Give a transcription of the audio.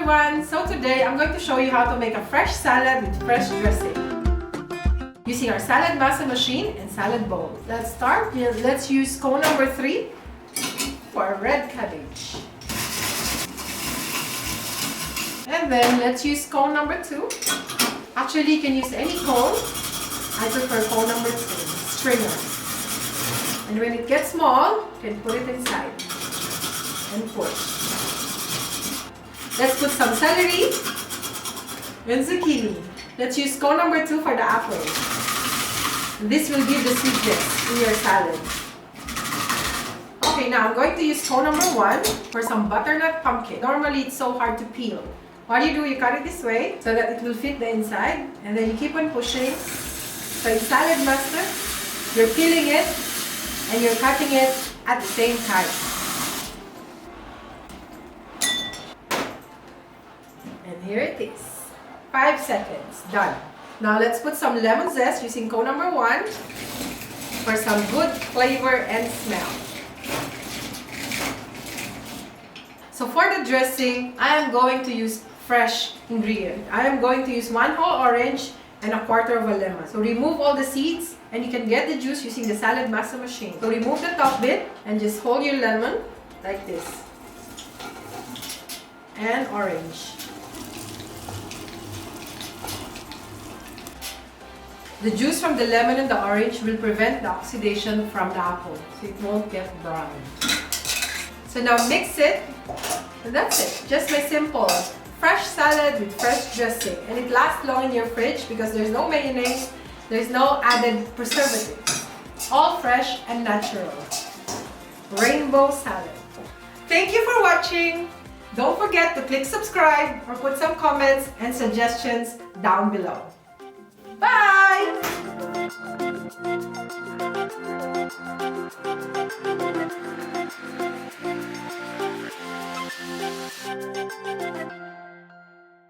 everyone! So today I'm going to show you how to make a fresh salad with fresh dressing using our Saladmaster Machine and salad bowl. Let's start. Let's use cone number 3 for red cabbage. And then let's use cone number 2. Actually, you can use any cone. I prefer cone number 2, stringer. And when it gets small, you can put it inside and push. Let's put some celery and zucchini. Let's use cone number 2 for the apple. This will give the sweetness in your salad. Okay, now I'm going to use cone number 1 for some butternut pumpkin. Normally, it's so hard to peel. What you do, you cut it this way so that it will fit the inside, and then you keep on pushing. So in Saladmaster, you're peeling it and you're cutting it at the same time. And here it is. 5 seconds. Done. Now let's put some lemon zest using cone number 1 for some good flavor and smell. So for the dressing, I am going to use fresh ingredient. I am going to use 1 whole orange and 1/4 of a lemon. So remove all the seeds and you can get the juice using the Saladmaster Machine. So remove the top bit and just hold your lemon like this. And orange. The juice from the lemon and the orange will prevent the oxidation from the apple, so it won't get brown. So now mix it, and that's it. Just my simple fresh salad with fresh dressing. And it lasts long in your fridge because there's no mayonnaise, there's no added preservatives. All fresh and natural. Rainbow salad. Thank you for watching. Don't forget to click subscribe or put some comments and suggestions down below. Bye!